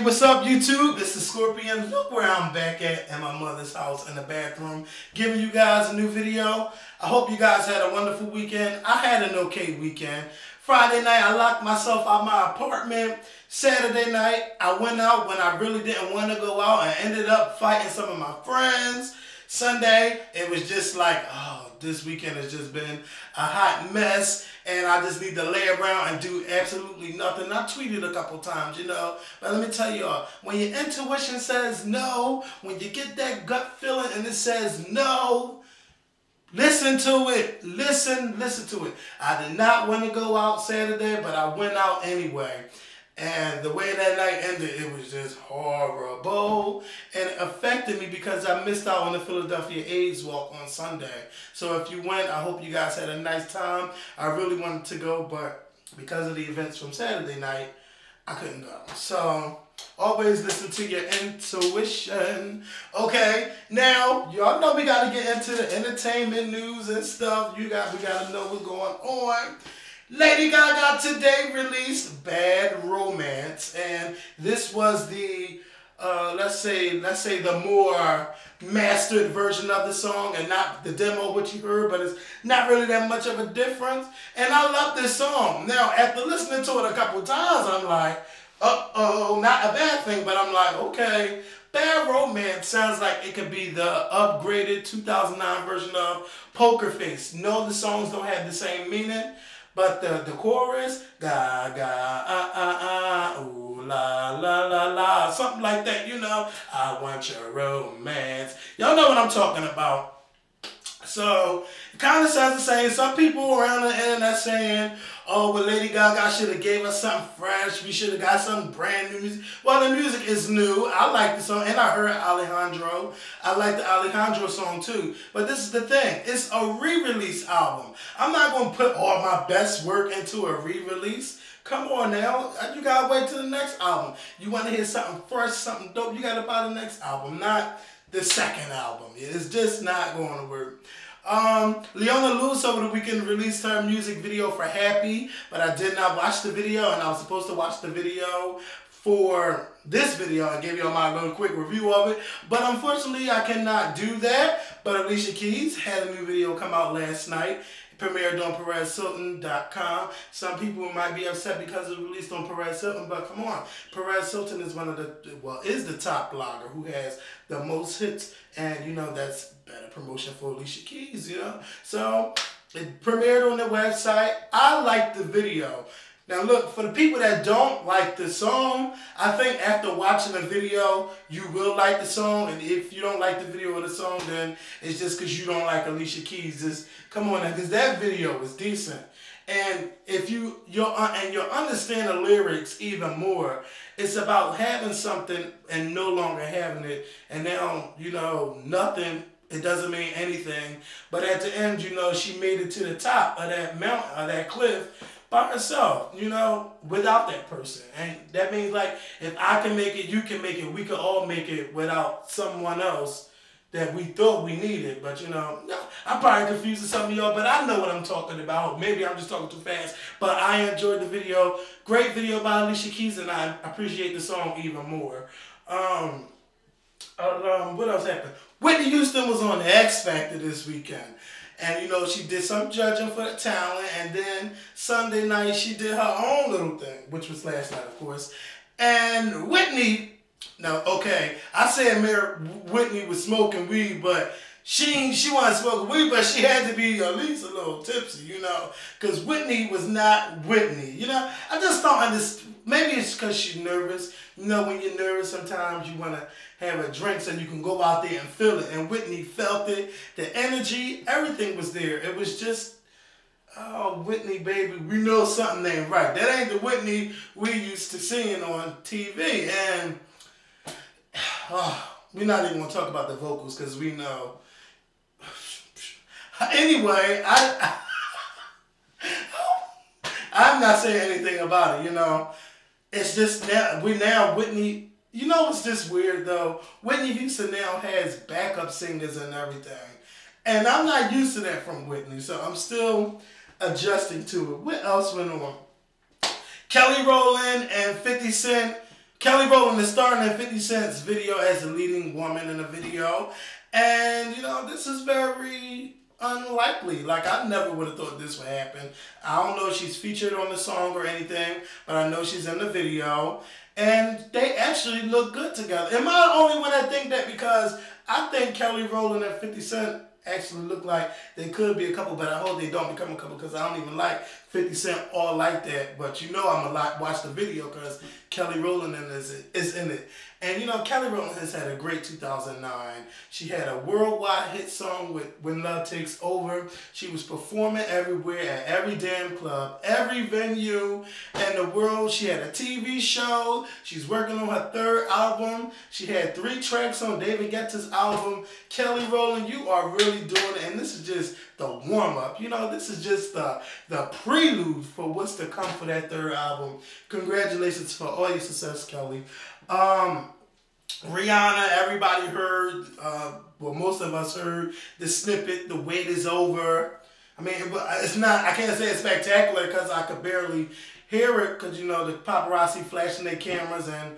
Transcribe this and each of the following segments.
What's up, YouTube? It's the Scorpion. Look where I'm back at in my mother's house in the bathroom, giving you guys a new video. I hope you guys had a wonderful weekend. I had an okay weekend. Friday night, I locked myself out my apartment. Saturday night, I went out when I really didn't want to go out and ended up fighting some of my friends. Sunday, it was just like, oh, this weekend has just been a hot mess, and I just need to lay around and do absolutely nothing. I tweeted a couple times, you know, but let me tell y'all, when your intuition says no, when you get that gut feeling and it says no, listen to it. Listen to it. I did not want to go out Saturday, but I went out anyway. And the way that night ended, it was just horrible. And it affected me because I missed out on the Philadelphia AIDS Walk on Sunday. So if you went, I hope you guys had a nice time. I really wanted to go, but because of the events from Saturday night, I couldn't go. So always listen to your intuition. Okay, now y'all know we got to get into the entertainment news and stuff. We got to know what's going on. Lady Gaga today released Bad Romance, and this was the let's say the more mastered version of the song, and not the demo which you heard, but it's not really that much of a difference. And I love this song. Now, after listening to it a couple times, I'm like, uh-oh, not a bad thing, but I'm like, okay, Bad Romance sounds like it could be the upgraded 2009 version of Poker Face. No, the songs don't have the same meaning. But the chorus, Gaga, ooh, la, la, la, la, something like that, you know. I want your romance. Y'all know what I'm talking about. So, it kind of sounds the same. Some people around the internet saying, oh, well, Lady Gaga should have gave us something fresh. We should have got some brand new music. Well, the music is new. I like the song, and I heard Alejandro. I like the Alejandro song, too. But this is the thing. It's a re-release album. I'm not going to put all my best work into a re-release. Come on now. You got to wait till the next album. You want to hear something fresh, something dope, you got to buy the next album, not the second album. It's just not going to work. Leona Lewis over the weekend released her music video for Happy, but I did not watch the video, and I was supposed to watch the video for this video. I gave you all my little quick review of it, but unfortunately I cannot do that. But Alicia Keys had a new video come out last night. It premiered on PerezHilton.com. Some people might be upset because it released on Perez Hilton, but come on. Perez Hilton is one of the, well, is the top blogger who has the most hits, and you know that's better promotion for Alicia Keys, you know. So it premiered on the website. I liked the video. Now look, for the people that don't like the song, I think after watching the video, you will like the song. And if you don't like the video or the song, then it's just because you don't like Alicia Keys. Just come on now, because that video was decent. And if you'll understand the lyrics even more, it's about having something and no longer having it. And now, you know, nothing. It doesn't mean anything. But at the end, you know, she made it to the top of that mountain, or that cliff, by herself, you know, without that person. And that means, like, if I can make it, you can make it. We can all make it without someone else that we thought we needed. But, you know, I'm probably confusing some of y'all, but I know what I'm talking about. Maybe I'm just talking too fast. But I enjoyed the video. Great video by Alicia Keys, and I appreciate the song even more. What else happened? Whitney Houston was on the X Factor this weekend. And, you know, she did some judging for the talent. And then Sunday night, she did her own little thing, which was last night, of course. And Whitney, now, okay, I said Whitney was smoking weed, but she wasn't smoking weed, but she had to be at least a little tipsy, you know, because Whitney was not Whitney, you know. I just don't understand. Maybe it's because she's nervous. You know, when you're nervous, sometimes you want to have a drink so you can go out there and feel it. And Whitney felt it. The energy, everything was there. It was just, oh, Whitney, baby, we know something ain't right. That ain't the Whitney we used to seeing on TV. And we're not even going to talk about the vocals because we know. Anyway, I'm not saying anything about it, you know. It's just now, Whitney, you know what's just weird though? Whitney Houston now has backup singers and everything. And I'm not used to that from Whitney, so I'm still adjusting to it. What else went on? Kelly Rowland and 50 Cent Kelly Rowland is starring in 50 Cent's video as the leading woman in the video. And, you know, this is very unlikely. Like, I never would have thought this would happen. I don't know if she's featured on the song or anything, but I know she's in the video. And they actually look good together. Am I the only one that think that? Because I think Kelly Rowland and 50 Cent actually look like they could be a couple, but I hope they don't become a couple because I don't even like 50 Cent all like that. But you know I'm going to watch the video because Kelly Rowland is in it. And you know, Kelly Rowland has had a great 2009. She had a worldwide hit song with When Love Takes Over. She was performing everywhere at every damn club, every venue in the world. She had a TV show. She's working on her 3rd album. She had 3 tracks on David Guetta's album. Kelly Rowland, you are really doing it. And this is just the warm-up. You know, this is just the prelude for what's to come for that 3rd album. Congratulations for all your success, Kelly. Rihanna, everybody heard, well, most of us heard the snippet, The Wait Is Over. I mean, it's not, I can't say it's spectacular because I could barely hear it because, you know, the paparazzi flashing their cameras and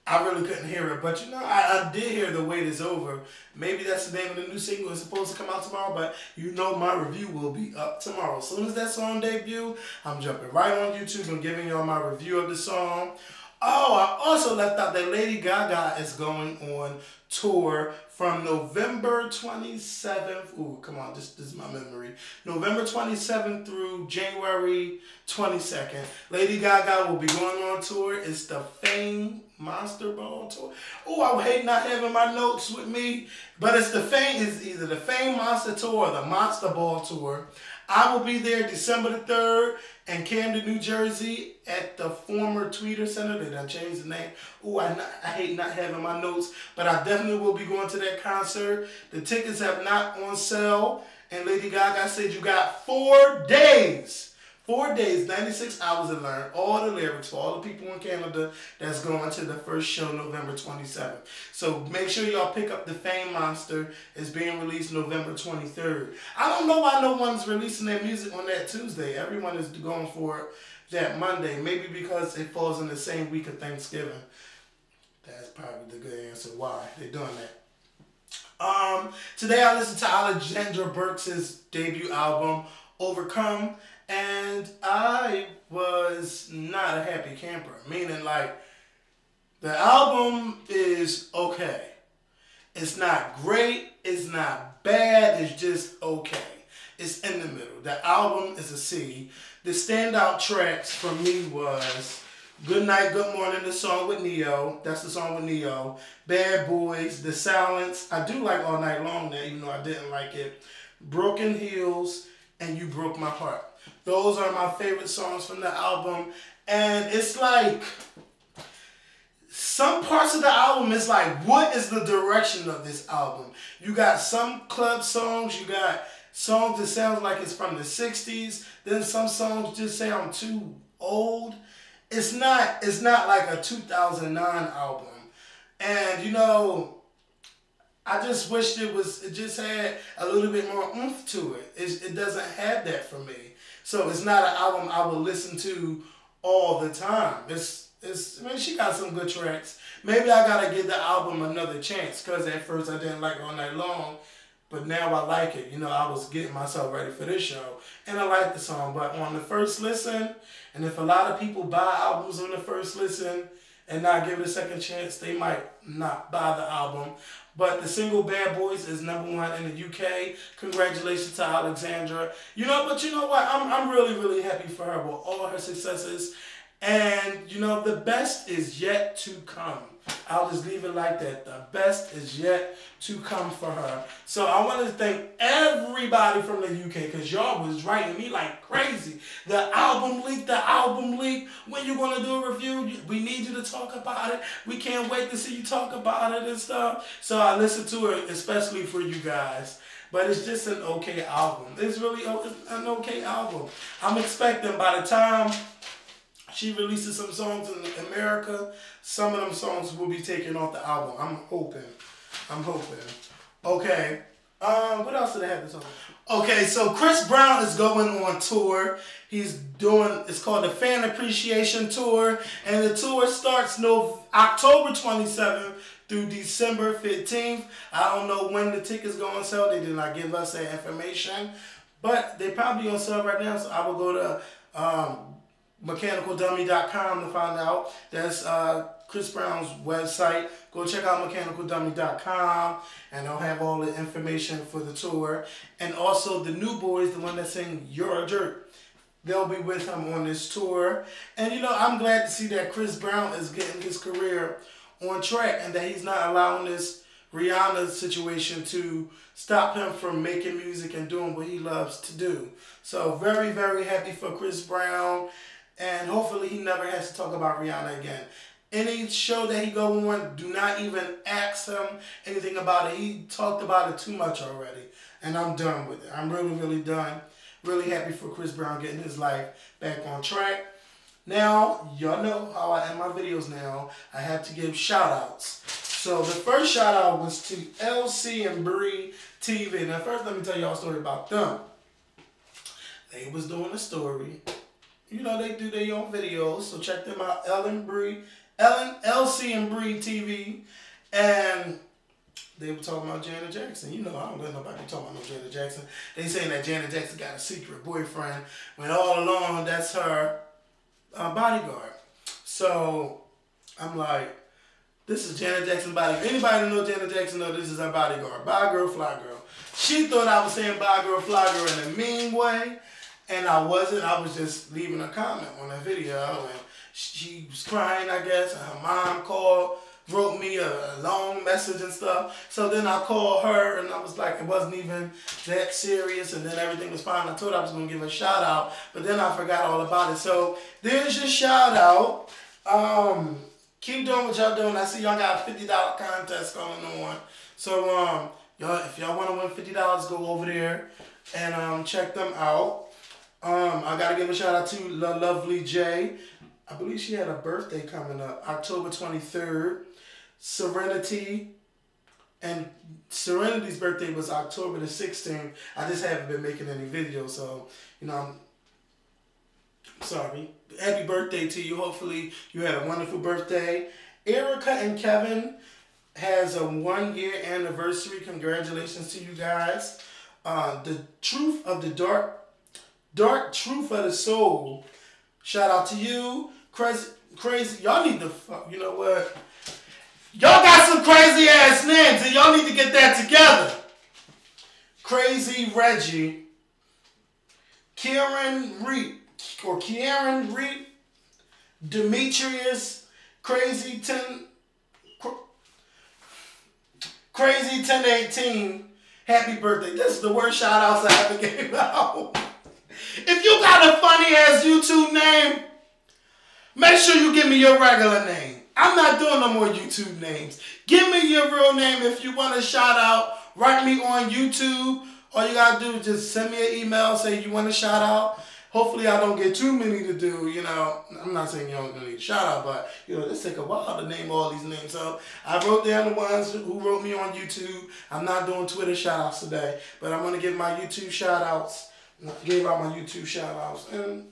I really couldn't hear it. But, you know, I did hear The Wait Is Over. Maybe that's the name of the new single. It's supposed to come out tomorrow, but you know my review will be up tomorrow. As soon as that song debut, I'm jumping right on YouTube and giving y'all my review of the song. Oh, I also left out that Lady Gaga is going on tour from November 27th. Ooh, come on, this is my memory. November 27th through January 22nd. Lady Gaga will be going on tour. It's the Fame Monster Ball tour. Oh, I would hate not having my notes with me, but it's either the Fame Monster tour or the Monster Ball tour. I will be there December the 3rd in Camden, New Jersey at the former Tweeter Center. They done changed the name. Ooh, I hate not having my notes, but I definitely will be going to that concert. The tickets have not on sale, and Lady Gaga said you got 4 days. 4 days, 96 hours to learn all the lyrics for all the people in Canada that's going to the first show November 27th. So make sure y'all pick up the Fame Monster. It's being released November 23rd. I don't know why no one's releasing their music on that Tuesday. Everyone is going for it that Monday. Maybe because it falls in the same week of Thanksgiving. That's probably the good answer why they're doing that. Today I listened to Alexandra Burke's debut album, Overcome. And I was not a happy camper, meaning like the album is okay. It's not great, it's not bad, it's just okay. It's in the middle. The album is a C. The standout tracks for me was Good Night, Good Morning, the song with Neo. That's the song with Neo. Bad Boys, The Silence. I do like All Night Long there, even though I didn't like it. Broken Heels, and You Broke My Heart. Those are my favorite songs from the album. And it's like, some parts of the album is like, what is the direction of this album? You got some club songs, you got songs that sound like it's from the 60s. Then some songs just sound too old. It's not like a 2009 album. And you know, I just wished it just had a little bit more oomph to it. It doesn't have that for me. So it's not an album I will listen to all the time. I mean, she got some good tracks. Maybe I gotta give the album another chance because at first I didn't like it All Night Long, but now I like it. You know, I was getting myself ready for this show, and I like the song. But on the first listen, and if a lot of people buy albums on the first listen and not give it a second chance, they might not buy the album. But the single Bad Boys is #1 in the UK. Congratulations to Alexandra. You know, but you know what? I'm really, really happy for her with all her successes. And, you know, the best is yet to come. I'll just leave it like that. The best is yet to come for her. So I want to thank everybody from the UK because y'all was writing me like crazy. The album leak, the album leak. When you going to do a review? We need you to talk about it. We can't wait to see you talk about it and stuff. So I listened to it especially for you guys. But it's just an okay album. It's really an okay album. I'm expecting by the time she releases some songs in America, some of them songs will be taken off the album. I'm hoping. Okay. What else did I have to talk about? Okay, so Chris Brown is going on tour. He's doing, it's called the Fan Appreciation Tour, and the tour starts October 27th through December 15th. I don't know when the tickets go on sale. They did not give us that information, but they probably on sale right now, so I will go to mechanicaldummy.com to find out. That's Chris Brown's website. Go check out mechanicaldummy.com, and they'll have all the information for the tour. And also the New Boys, the one that sing You're a Jerk, they'll be with him on this tour. And you know, I'm glad to see that Chris Brown is getting his career on track, and that he's not allowing this Rihanna situation to stop him from making music and doing what he loves to do. So very, very happy for Chris Brown, and hopefully he never has to talk about Rihanna again. Any show that he go on, do not even ask him anything about it. He talked about it too much already, and I'm done with it. I'm really, really done. Really happy for Chris Brown getting his life back on track. Now, y'all know how I end my videos now. I have to give shout-outs. So the first shout-out was to LC and Bree TV. Now first, let me tell y'all a story about them. They was doing a story. You know, they do their own videos, so check them out. LC and Bree TV, and they were talking about Janet Jackson. You know, I don't let nobody talking about no Janet Jackson. They saying that Janet Jackson got a secret boyfriend, when all along that's her bodyguard. So I'm like, this is Janet Jackson's bodyguard. Anybody who know Janet Jackson know this is her bodyguard. Bye girl, fly girl. She thought I was saying bye girl, fly girl in a mean way, and I wasn't. I was just leaving a comment on that video, and she was crying, I guess, and her mom wrote me a long message and stuff. So then I called her, and I was like, it wasn't even that serious, and then everything was fine. I told her I was going to give her a shout out, but then I forgot all about it. So there's your shout out. Keep doing what y'all doing. I see y'all got a $50 contest going on. So y'all, if y'all want to win $50, go over there and check them out. I got to give a shout out to La Lovely J. I believe she had a birthday coming up, October 23rd. Serenity, and Serenity's birthday was October the 16th. I just haven't been making any videos, so, you know, I'm sorry. Happy birthday to you. Hopefully you had a wonderful birthday. Erica and Kevin has a 1-year anniversary. Congratulations to you guys. The Truth of the Dark Truth of the Soul. Shout out to you. Crazy. Y'all need to fuck. You know what? Y'all got some crazy ass names, and y'all need to get that together. Crazy Reggie. Kieran Reed. Demetrius. Crazy 1018. Happy birthday. This is the worst shout outs I ever gave out. If you got a funny ass YouTube name, make sure you give me your regular name. I'm not doing no more YouTube names. Give me your real name if you want a shout out. Write me on YouTube. All you gotta do is just send me an email, say you want a shout out. Hopefully I don't get too many to do, you know. I'm not saying you don't need a shout out, but you know, this take a while to name all these names. So I wrote down the ones who wrote me on YouTube. I'm not doing Twitter shout outs today, but I'm gonna give my YouTube shout outs. I gave out my YouTube shout outs, and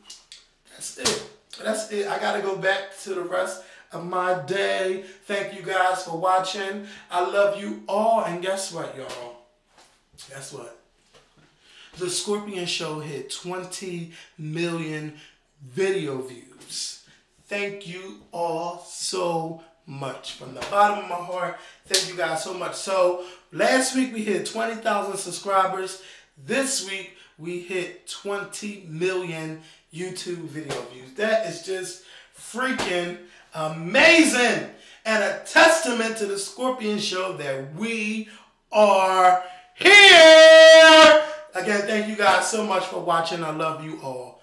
that's it. That's it. I gotta go back to the rest of my day. Thank you guys for watching. I love you all, and guess what, y'all? Guess what? The Scorpion Show hit 20 million video views. Thank you all so much. From the bottom of my heart, thank you guys so much. So, last week we hit 20,000 subscribers. This week we hit 20 million YouTube video views. That is just freaking amazing, and a testament to the Scorpion Show that we are here. Again, thank you guys so much for watching. I love you all.